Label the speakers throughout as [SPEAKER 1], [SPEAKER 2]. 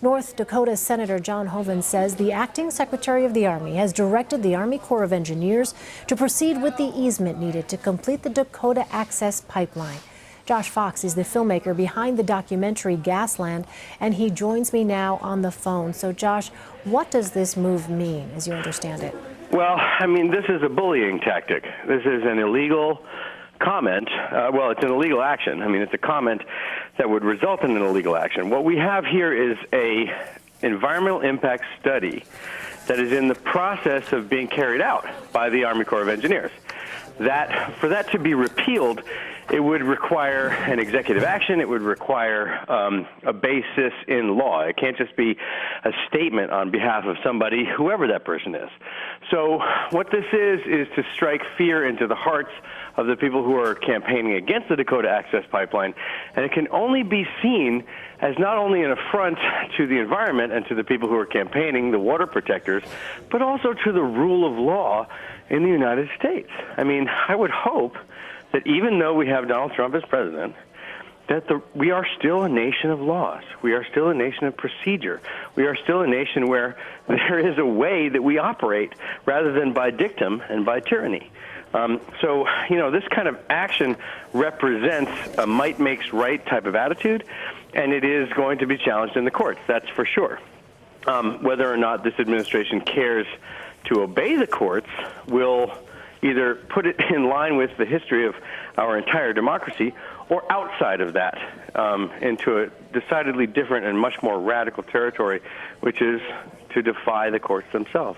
[SPEAKER 1] North Dakota Senator John Hoeven says the acting Secretary of the Army has directed the Army Corps of Engineers to proceed with the easement needed to complete the Dakota Access Pipeline. Josh Fox is the filmmaker behind the documentary Gasland, and he joins me now on the phone. So, Josh, what does this move mean, as you understand it?
[SPEAKER 2] Well, I mean, this is a bullying tactic. This is an illegal comment. Well, it's an illegal action. I mean, it's a comment that would result in an illegal action. What we have here is a environmental impact study that is in the process of being carried out by the Army Corps of Engineers. For that to be repealed, it would require an executive action. It would require a basis in law. It can't just be a statement on behalf of somebody, whoever that person is. So what this is to strike fear into the hearts of the people who are campaigning against the Dakota Access Pipeline. And it can only be seen as not only an affront to the environment and to the people who are campaigning, the water protectors, but also to the rule of law in the United States. I mean, I would hope that even though we have Donald Trump as president, that we are still a nation of laws. We are still a nation of procedure. We are still a nation where there is a way that we operate rather than by dictum and by tyranny. So, you know, this kind of action represents a might makes right type of attitude, and it is going to be challenged in the courts, that's for sure. Whether or not this administration cares to obey the courts will either put it in line with the history of our entire democracy or outside of that into a decidedly different and much more radical territory, which is to defy the courts themselves.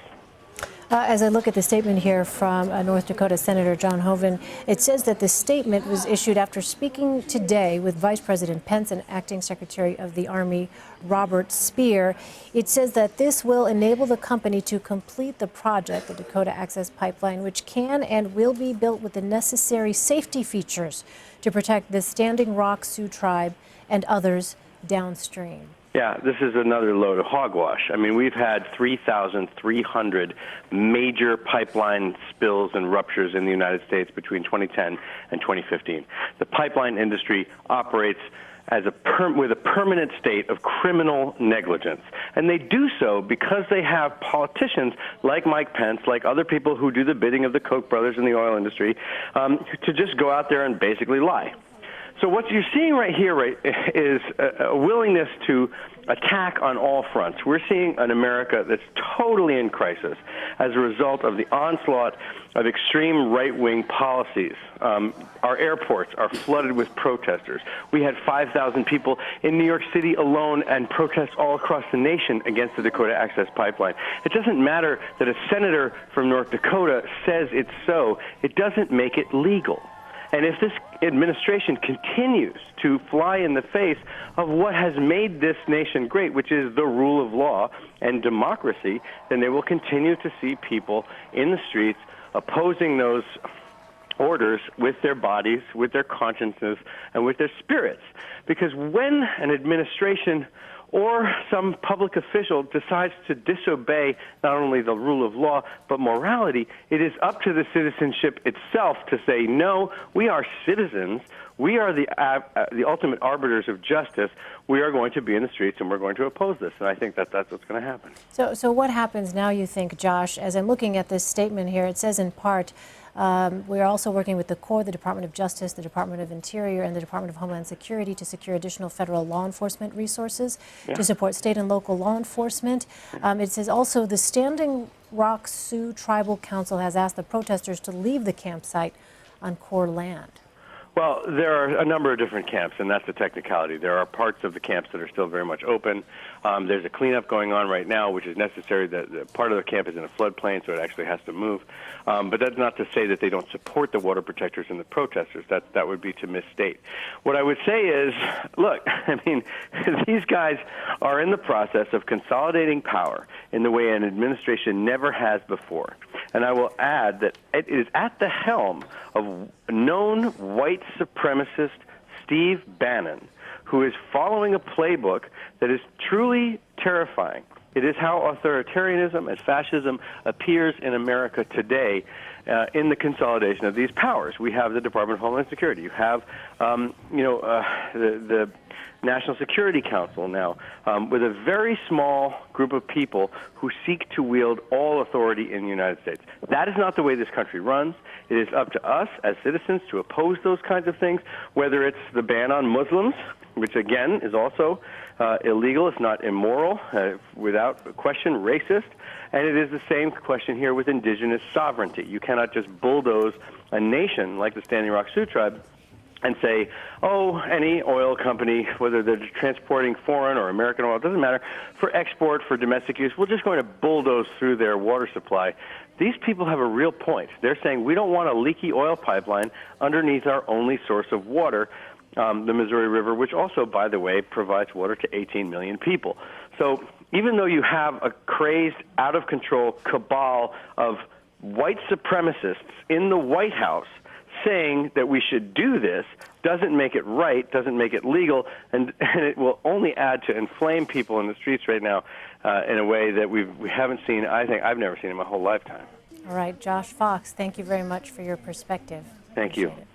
[SPEAKER 1] As I look at the statement here from North Dakota Senator John Hoeven, it says that the statement was issued after speaking today with Vice President Pence and Acting Secretary of the Army Robert Speer. It says that this will enable the company to complete the project, the Dakota Access Pipeline, which can and will be built with the necessary safety features to protect the Standing Rock Sioux tribe and others downstream.
[SPEAKER 2] Yeah, this is another load of hogwash. I mean, we've had 3,300 major pipeline spills and ruptures in the United States between 2010 and 2015. The pipeline industry operates as with a permanent state of criminal negligence. And they do so because they have politicians like Mike Pence, like other people who do the bidding of the Koch brothers in the oil industry, to just go out there and basically lie. So what you're seeing right here is a willingness to attack on all fronts. We're seeing an America that's totally in crisis as a result of the onslaught of extreme right-wing policies. Our airports are flooded with protesters. We had 5,000 people in New York City alone and protests all across the nation against the Dakota Access Pipeline. It doesn't matter that a senator from North Dakota says it's so. It doesn't make it legal. And if this administration continues to fly in the face of what has made this nation great, which is the rule of law and democracy, then they will continue to see people in the streets opposing those orders with their bodies, with their consciences, and with their spirits. Because when an administration or some public official decides to disobey not only the rule of law, but morality, it is up to the citizenship itself to say, no, we are citizens. We are the ultimate arbiters of justice. We are going to be in the streets, and we're going to oppose this. And I think that's what's going to happen.
[SPEAKER 1] So what happens now, you think, Josh? As I'm looking at this statement here, it says in part, we are also working with the Corps, the Department of Justice, the Department of Interior, and the Department of Homeland Security to secure additional federal law enforcement resources to support state and local law enforcement. It says also the Standing Rock Sioux Tribal Council has asked the protesters to leave the campsite on Corps land.
[SPEAKER 2] Well, there are a number of different camps, and that's a technicality. There are parts of the camps that are still very much open. There's a cleanup going on right now, which is necessary. The part of the camp is in a floodplain, so it actually has to move. But that's not to say that they don't support the water protectors and the protesters. That would be to misstate. What I would say is, look, I mean, these guys are in the process of consolidating power in the way an administration never has before. And I will add that it is at the helm of known white supremacist Steve Bannon, who is following a playbook that is truly terrifying. It is how authoritarianism and fascism appears in America today. in the consolidation of these powers. We have the Department of Homeland Security. You have, the National Security Council now, with a very small group of people who seek to wield all authority in the United States. That is not the way this country runs. It is up to us as citizens to oppose those kinds of things, whether it's the ban on Muslims, which again is also illegal, if not immoral, without question racist. And it is the same question here with indigenous sovereignty. You cannot just bulldoze a nation like the Standing Rock Sioux Tribe and say, oh, any oil company, whether they're transporting foreign or American oil, it doesn't matter, for export, for domestic use, we're just going to bulldoze through their water supply. These people have a real point. They're saying we don't want a leaky oil pipeline underneath our only source of water, the Missouri River, which also, by the way, provides water to 18 million people. So even though you have a crazed, out-of-control cabal of white supremacists in the White House saying that we should do this, doesn't make it right, doesn't make it legal, and it will only add to inflame people in the streets right now in a way that we haven't seen, I think, I've never seen in my whole lifetime.
[SPEAKER 1] All right, Josh Fox, thank you very much for your perspective.
[SPEAKER 2] Thank you.
[SPEAKER 1] Appreciate it.